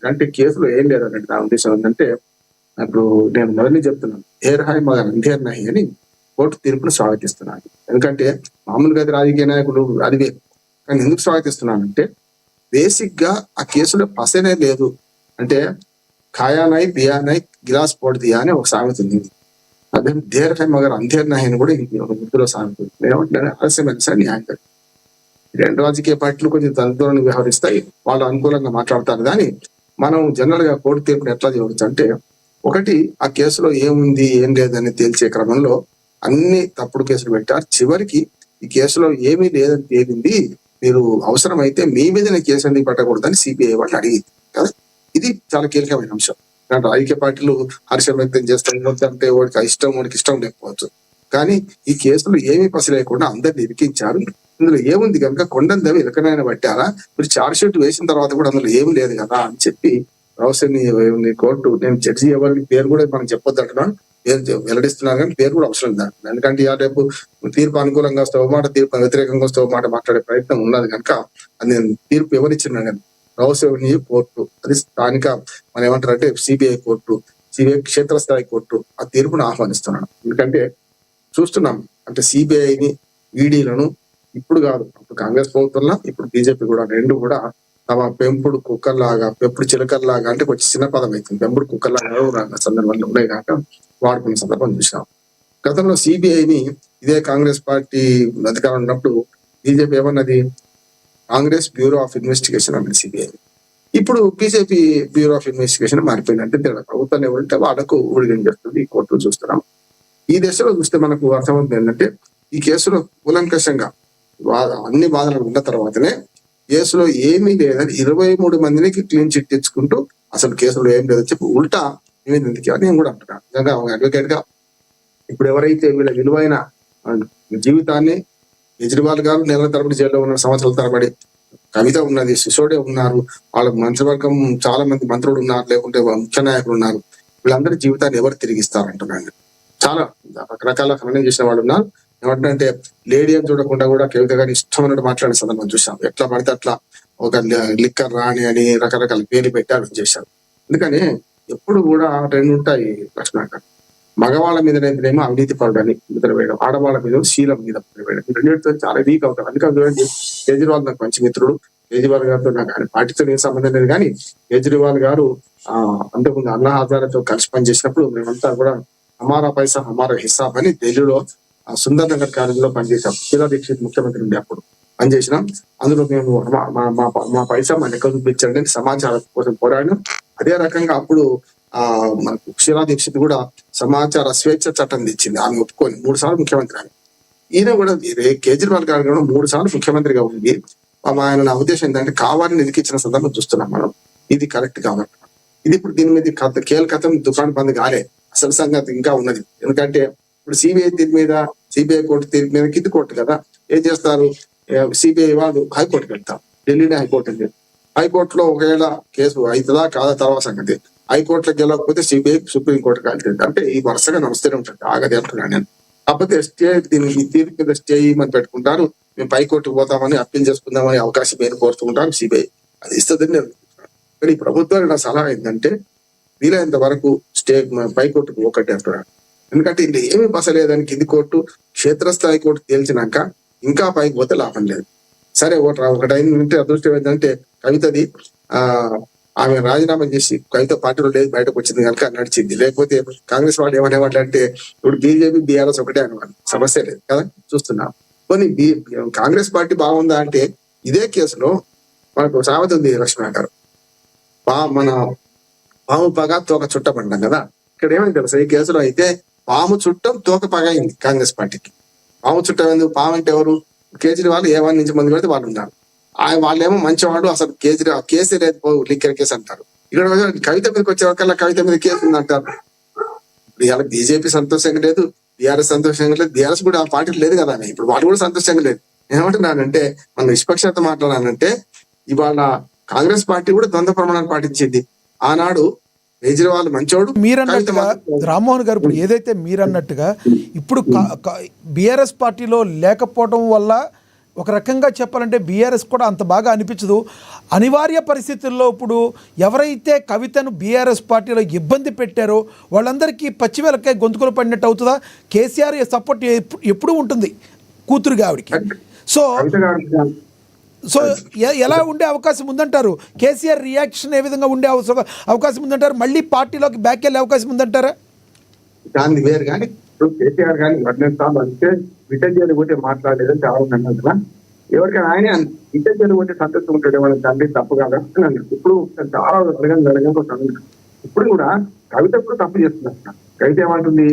అంటే కేసులో ఏం లేదన్నట్టు నా ఉద్దేశం ఏంటంటే, ఇప్పుడు నేను మొదలు చెప్తున్నాను. హేర్ హాయ్ మగన్ అంధేర్ నహి అని కోర్టు తీర్పును స్వాగతిస్తున్నాను. ఎందుకంటే మామూలుగా అది రాజకీయ నాయకులు అది వేరు. కానీ ఎందుకు స్వాగతిస్తున్నానంటే బేసిక్ గా ఆ కేసులో పసనే లేదు. అంటే ఖాయానై బియానై గిలాస్ పోటు దియా అని ఒక సామెత ఉంది. అదే దేర్ హై మగర్ అంధేర్ నహి అని కూడా ఉర్దూలో సామెత ఉంది. ఏమంటే ఆలస్యమైన న్యాయం. రెండు రాజకీయ పార్టీలు కొంచెం తనతో వ్యవహరిస్తాయి, వాళ్ళు అనుకూలంగా మాట్లాడతారు. కానీ మనం జనరల్ గా కోర్టు తీర్పుని ఎట్లా చేయవచ్చు అంటే, ఒకటి ఆ కేసులో ఏముంది ఏం లేదని తేల్చే క్రమంలో అన్ని తప్పుడు కేసులు పెట్టారు. చివరికి ఈ కేసులో ఏమీ లేదని తేలింది, మీరు అవసరమైతే మీ మీదనే కేసు ఎందుకు పెట్టకూడదని సిబిఐ వాళ్ళు అడిగింది కదా. ఇది చాలా కీలకమైన అంశం. కానీ రాజకీయ పార్టీలు హర్షం వ్యక్తం చేస్తాం అంటే వాడికి ఇష్టం లేకపోవచ్చు. కానీ ఈ కేసులో ఏమీ పసి లేకుండా అందరిని ఇరికించారు. ఇందులో ఏముంది కనుక కొండందవి ఇలకనైనా పట్టారా, మీరు చార్జ్ షీట్ వేసిన తర్వాత కూడా అందులో ఏమి లేదు కదా అని చెప్పి రావుసేని కోర్టు, నేను జడ్జి ఎవరికి పేరు కూడా మనం చెప్పొద్దు అంటున్నాను, పేరు వెల్లడిస్తున్నాను కానీ పేరు కూడా అవసరం లేదు. ఎందుకంటే రేపు తీర్పు అనుకూలంగా వస్తే ఒక మాట, తీర్పు వ్యతిరేకంగా వస్తే ఒక మాట మాట్లాడే ప్రయత్నం ఉన్నది కనుక అది నేను తీర్పు ఎవరిచ్చినా నేను రావుసేని కోర్టు, అది స్థానిక మనం ఏమంటారంటే సిబిఐ కోర్టు, సిబిఐ క్షేత్రస్థాయి కోర్టు ఆ తీర్పును ఆహ్వానిస్తున్నాను. ఎందుకంటే చూస్తున్నాం అంటే సిబిఐని ఈడీలను ఇప్పుడు కాదు, అప్పుడు కాంగ్రెస్ ప్రభుత్వంలో ఇప్పుడు బీజేపీ కూడా రెండు కూడా తమ పెంపుడు కుక్కర్లాగా, పెంపుడు చిలకల్లాగా, అంటే కొంచెం చిన్న పదం అవుతుంది, పెంపుడు కుక్కర్లాగా సందర్భాలు ఉన్నాయి కాక వాడుకున్న సందర్భం చూసాం. గతంలో సిబిఐని ఇదే కాంగ్రెస్ పార్టీ అధికారం ఉన్నప్పుడు బీజేపీ ఏమన్నది, కాంగ్రెస్ బ్యూరో ఆఫ్ ఇన్వెస్టిగేషన్ అన్నది సిబిఐ. ఇప్పుడు బీజేపీ బ్యూరో ఆఫ్ ఇన్వెస్టిగేషన్ మారిపోయిందంటే ప్రభుత్వం ఎవరంటే వాళ్ళకు ఊడిగం చేస్తుంది ఈ కోర్టులు చూస్తున్నాం. ఈ దశలో చూస్తే మనకు అర్థమవుతుంది ఏంటంటే, ఈ కేసులో కూలంకషంగా అన్ని బాధలు ఉన్న తర్వాతనే కేసులో ఏమీ లేదని 23 మందికి క్లీన్ చిట్ తెచ్చుకుంటూ అసలు కేసులో ఏం లేదని చెప్పి ఉల్టా నివేదించి అని నేను కూడా అంటున్నాను. నిజంగా అడ్వకేట్ గా ఇప్పుడు ఎవరైతే వీళ్ళ విలువైన జీవితాన్ని, కేజ్రీవాల్ గారు నెలల తరబడి జైల్లో ఉన్నారు, సంవత్సరాల తరబడి, కవిత ఉన్నది, సిసోడే ఉన్నారు, వాళ్ళ మంత్రివర్గం చాలా మంది మంత్రులు ఉన్నారు, లేకుంటే ముఖ్య నాయకులు ఉన్నారు, వీళ్ళందరి జీవితాన్ని ఎవరు తిరిగిస్తారంటున్నాను. చాలా రకరకాల ఖననం చేసిన వాళ్ళు ఉన్నారు. ఏమంటే లేడీ అని చూడకుండా కూడా కవిత గారిని ఇష్టం అన్నట్టు మాట్లాడే సందర్భం చూసాం. ఎట్లా పడితే అట్లా ఒక లిక్కర్ రాణి అని రకరకాల పేర్లు పెట్టారు చేశారు. అందుకని ఎప్పుడు కూడా రెండు ఉంటాయి లక్ష్మణ, మగవాళ్ళ మీదనేమో అవినీతి పరుడని ముద్ర వేయడం, ఆడవాళ్ళ మీద శీలం మీద ముద్ర వేయడం, రెండింటితో చాలా వీక్ అవుతారు. అందుకని కేజ్రీవాల్ నాకు మంచి మిత్రుడు, కేజ్రీవాల్ గారితో నాకు ఆయన పార్టీతో ఏం సంబంధం లేదు. కానీ కేజ్రీవాల్ గారు అంతకుముందు అన్నా హజారేతో కలిసి పనిచేసినప్పుడు మేమంతా కూడా హమారా పైసా హమారా హిసాబ్ అని ఢిల్లీలో సుందర్ నగర్ కాలేజీలో పనిచేసాం. శీలా దీక్షిత్ ముఖ్యమంత్రి ఉండే అప్పుడు పనిచేసినాం. అందులో మేము మా పైసా మా లెక్క చూపించండి సమాచారం కోసం పోరాడినాం. అదే రకంగా అప్పుడు మనకు శీలా దీక్షిత్ కూడా సమాచార స్వేచ్ఛ చట్టం తెచ్చింది, ఆమె ఒప్పుకొని 3 సార్లు ముఖ్యమంత్రి అని. ఈయన కూడా కేజ్రీవాల్ గారు కూడా 3 సార్లు ముఖ్యమంత్రిగా ఉంది. ఆయన నా ఉద్దేశం ఏంటంటే కావాలని ఇరికిచ్చిన సందర్భం చూస్తున్నాం మనం. ఇది కరెక్ట్ కాబట్టి ఇది ఇప్పుడు దీని మీద కేల్కతం దుకాణం బంద్ కాలే, అసలు సంగతి ఇంకా ఉన్నది. ఎందుకంటే ఇప్పుడు సిబిఐ తీర్పు మీద, సిబిఐ కోర్టు తీర్పు మీద కింది కోర్టు కదా, ఏం చేస్తారు, సిబిఐ వాళ్ళు హైకోర్టుకి వెళ్తారు. ఢిల్లీనే హైకోర్టు ఉంది. హైకోర్టులో ఒకవేళ కేసు అవుతుందా కాదా తర్వాత సంగతి. హైకోర్టులో గెలవకపోతే సిబిఐ సుప్రీంకోర్టుకి వెళ్తుంది. అంటే ఈ వరుసగా నడుస్తూనే ఉంటుంది, ఆగది అంటున్నాను నేను. కాకపోతే స్టే దీనికి ఈ తీర్పు మీద స్టే ఇవ్వమని పెట్టుకుంటారు, మేము పైకోర్టుకు పోతామని అప్పీల్ చేసుకుందామని అవకాశం ఏమి కోరుతుంటారు సిబిఐ, అది ఇస్తుందని నేను అనుకుంటున్నాను. కానీ ఈ ప్రభుత్వానికి నా సలహా ఏంటంటే వీలైనంత వరకు స్టే పైకోర్టుకు ఒకటి అంటున్నాను. ఎందుకంటే ఇది ఏమీ బసలేదని కింది కోర్టు, క్షేత్రస్థాయి కోర్టు తేల్చినాక ఇంకా పైకి పోతే లాభం లేదు. సరే ఒకటి అయిందంటే అదృష్టం ఏంటంటే కవితది ఆమె రాజీనామా చేసి కవిత పార్టీలో లేదు బయటకు వచ్చింది కనుక నడిచింది. లేకపోతే కాంగ్రెస్ వాళ్ళు ఏమనేవాళ్ళు అంటే ఇప్పుడు బీజేపీ బీఆర్ఎస్ ఒకటే అనేవాళ్ళు, సమస్య లేదు కదా. చూస్తున్నాం కొన్ని కాంగ్రెస్ పార్టీ బాగుందా అంటే ఇదే కేసులో మనకు సామెత ఉంది లక్ష్మణ గారు, మన పాము పగ తోక చుట్టపడ్డాం కదా. ఇక్కడ ఏమైంది తెలుసా, ఈ కేసులో అయితే పాము చుట్టం తోక పగ అయింది కాంగ్రెస్ పార్టీకి. పాము చుట్టం ఎందుకు, పాము అంటే ఎవరు, కేజ్రీవాల్ ఏ1 నుంచి మంది పెడితే వాళ్ళు ఉన్నారు. వాళ్ళేమో మంచివాడు, అసలు కేసీ లేదు లిక్కర్ కేసు అంటారు. ఇక్కడ కవిత మీదకి వచ్చే ఒకళ్ళ కవిత మీద కేసు ఉంది అంటారు. ఇప్పుడు ఇలా బీజేపీ సంతోషంగా లేదు, బీఆర్ఎస్ సంతోషంగా లేదు, బీఆర్ఎస్ కూడా ఆ పార్టీ లేదు కదా, ఇప్పుడు వాళ్ళు కూడా సంతోషంగా లేదు. ఏమంటున్నానంటే మనం నిష్పక్షత మాట్లాడాలంటే ఇవాళ కాంగ్రెస్ పార్టీ కూడా ద్వంద్వ ప్రమాణాలు పాటించింది. ఆనాడు కేజ్రీవాల్ మంచోడు మీరన్నట్టుగా రామ్మోహన్ గారు, ఇప్పుడు ఏదైతే మీరన్నట్టుగా ఇప్పుడు బీఆర్ఎస్ పార్టీలో లేకపోవడం వల్ల ఒక రకంగా చెప్పాలంటే బీఆర్ఎస్ కూడా అంత బాగా అనిపించదు. అనివార్య పరిస్థితుల్లో ఇప్పుడు ఎవరైతే కవితను బీఆర్ఎస్ పార్టీలో ఇబ్బంది పెట్టారో వాళ్ళందరికీ పచ్చివెలకాయ గొంతుకులు పడినట్టు అవుతుందా? కేసీఆర్ సపోర్ట్ ఎప్పుడూ ఉంటుంది కూతురుగా ఆవిడికి. సో సో ఎలా ఉండే అవకాశం ఉందంటారు? కేసీఆర్ రియాక్షన్ ఏ విధంగా ఉండే అవకాశం ఉందంటారు? మళ్ళీ పార్టీలోకి బ్యాక్ వెళ్ళే అవకాశం ఉందంటారా? దాన్ని వేరు కానీ ఇప్పుడు కేసీఆర్ కానీ వర్ణిస్తాను అంటే విటంజలు పోతే మాట్లాడలేదని అన్నారు కదా. ఎవరికైనా ఆయనే విటంజలు పోతే సంతోషం ఉంటాడు వాళ్ళ తండ్రి తప్పు కాదా అని అన్నారు. ఇప్పుడు చాలా అడగంగా ఇప్పుడు కూడా కవిత కూడా తప్పు చేస్తున్నారు. కవిత ఏమంటుంది,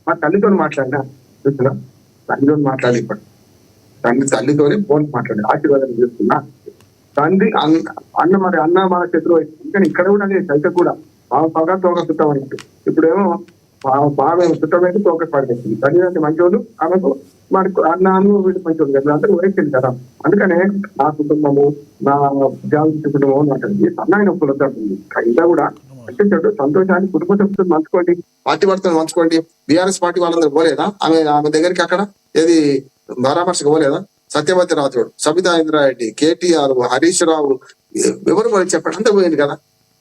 మా తల్లితో మాట్లాడినా చూస్తున్నా, తల్లితో మాట్లాడి ఇప్పుడు తల్లితోనే ఫోన్ మాట్లాడి ఆశీర్వాదం చేస్తున్నా. తండ్రి అన్న మరి అన్న మన శత్రువు అయితే కానీ ఇక్కడ కూడా అదే కవిత కూడా బాగా తోక చుట్టం అన్నట్టు. ఇప్పుడేమో బాగా చుట్టమైతే తోక పడిపోతుంది. తల్లి మంచోళ్ళు ఆమెకు మరి అన్నాను వీటి మంచోళ్ళు కదా, అందరూ వయసు కదా. అందుకనే నా కుటుంబము నా జాగ్రత్త కుటుంబం అంటుంది. సన్నాయి నొప్పులు వద్దంటుంది. కవిత కూడా చెడు సంతోషాన్ని కుటుంబ సభ్యులు మంచుకోండి, పార్టీ వాళ్ళతో మంచుకోండి. బీఆర్ఎస్ పార్టీ వాళ్ళందరూ పోలేదా ఆమె దగ్గరికి? అక్కడ ఏది పరామర్శకు పోలేదా? సత్యవతి రాథోడ్, సబితా ఇంద్రారెడ్డి, కేటీఆర్, హరీష్ రావు, ఎవరు పోయి చెప్పండి, అంతా పోయింది కదా.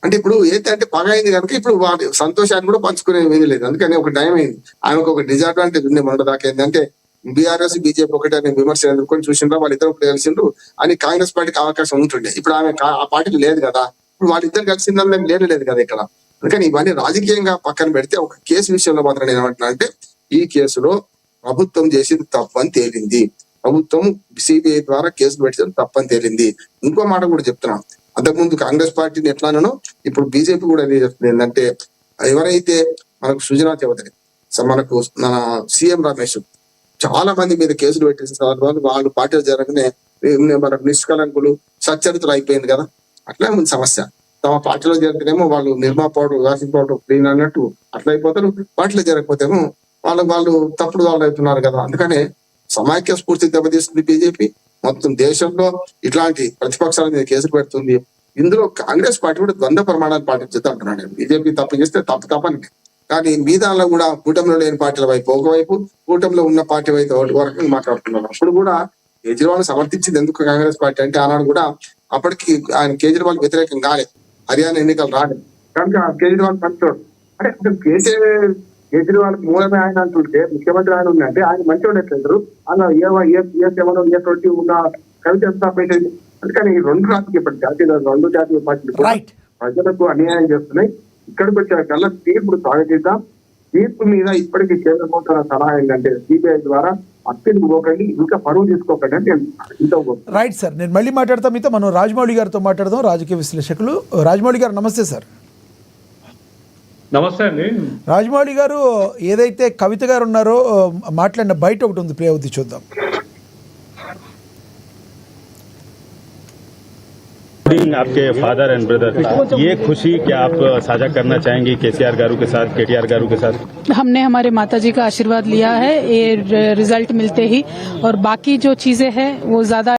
అంటే ఇప్పుడు ఏంటంటే పగ అయింది కనుక ఇప్పుడు వాటి సంతోషాన్ని కూడా పంచుకునే వీలు లేదు. అందుకని ఒక టైం అయింది. ఆమెకు ఒక డిసడ్వాంటేజ్ ఉంది మన దాకా. ఏంటంటే బీఆర్ఎస్ బీజేపీ ఒకటే అని విమర్శలు ఎదుర్కొని చూసిండ్రా, వాళ్ళిద్దరు కలిసిండ్రు అని కాంగ్రెస్ పార్టీకి అవకాశం ఉంటుండే. ఇప్పుడు ఆమె ఆ పార్టీకి లేదు కదా. ఇప్పుడు వాళ్ళిద్దరు కలిసిందని మేము లేదు కదా ఇక్కడ. అందుకని ఇవన్నీ రాజకీయంగా పక్కన పెడితే ఒక కేసు విషయంలో మాత్రం నేను ఏమంటున్నా అంటే ఈ కేసులో ప్రభుత్వం చేసింది తప్పని తేలింది. ప్రభుత్వం సిబిఐ ద్వారా కేసులు పెట్టడం తప్పని తేలింది. ఇంకో మాట కూడా చెప్తున్నాం, అంతకుముందు కాంగ్రెస్ పార్టీని ఎట్లానో ఇప్పుడు బీజేపీ కూడా అదే చెప్తుంది. ఏంటంటే ఎవరైతే మనకు సుజనా చౌదరి, మనకు మన సీఎం రమేష్ చాలా మంది మీద కేసులు పెట్టేసిన సందర్భాలు వాళ్ళు పార్టీలు జరగనే మనకు నిష్కలంకులు సచ్చరితులు అయిపోయింది కదా. అట్లా ఉంది సమస్య. తమ పార్టీలో జరిగితేనేమో వాళ్ళు నిర్మా పౌడర్ వాషింగ్ పౌడర్ క్లీన్ అన్నట్టు అట్లా అయిపోతారు. పార్టీలో జరగకపోతేమో వాళ్ళు తప్పుడు వాళ్ళు అవుతున్నారు కదా. అందుకనే సమాఖ్య స్ఫూర్తి దెబ్బతీస్తుంది బీజేపీ. మొత్తం దేశంలో ఇట్లాంటి ప్రతిపక్షాల మీద కేసులు పెడుతుంది. ఇందులో కాంగ్రెస్ పార్టీ కూడా ద్వంద్వ ప్రమాణాలు పాటించదు అంటున్నాను. బీజేపీ తప్పు చేస్తే తప్పని, కానీ మీ దానిలో కూడా కూటమిలో లేని పార్టీల వైపు ఒకవైపు, కూటమిలో ఉన్న పార్టీ వైపు వరకు మాట్లాడుతున్నారు. అప్పుడు కూడా కేజ్రీవాల్ సమర్థించింది ఎందుకు కాంగ్రెస్ పార్టీ అంటే ఆనాడు కూడా అప్పటికి ఆయన కేజ్రీవాల్ వ్యతిరేకం కాలేదు, హర్యానా ఎన్నికలు రాలేదు కనుక కేజ్రీవాల్ పంచాడు. అంటే అసలు కేజ్రీవాల్ మూలమే ఆయన అంటుంటే ముఖ్యమంత్రి ఆయన ఉందంటే ఆయన మంచివాడు ఎట్లంటారు అలా ఏ20 ఉన్న కవిత ఎంత పెట్టింది. అందుకని ఈ రెండు జాతీయ పార్టీలు కూడా ప్రజలకు అన్యాయం చేస్తున్నాయి. ఇక్కడికి వచ్చే కల్లా తీర్పుడు స్వాగతిద్దాం. తీర్పు మీద ఇప్పటికీ కేంద్ర ప్రభుత్వం సలహా ఏంటంటే సిబిఐ ద్వారా అప్పీలు పోకండి, ఇంకా పరువు తీసుకోకండి అంటే ఇంత. రైట్ సార్, నేను మళ్ళీ మాట్లాడతాం మీతో. మనం రాజమౌళి గారితో మాట్లాడదాం, రాజకీయ విశ్లేషకులు. రాజమౌళి గారు నమస్తే సార్. నమస్తే అండి. రాజమౌళి గారు ఏదైతే కవిత గారు ఉన్నారో మాట్లాడిన బయట ఒకటి ఉంది, ప్లే అవుతుంది, చూద్దాం. आपके फादर एंड ब्रदर, ये खुशी क्या आप साझा करना चाहेंगी केसीआर गारू के साथ, केटीआर गारू के साथ? हमने हमारे माताजी का आशीर्वाद लिया है ये रिजल्ट मिलते ही, और बाकी जो चीजें हैं वो ज्यादा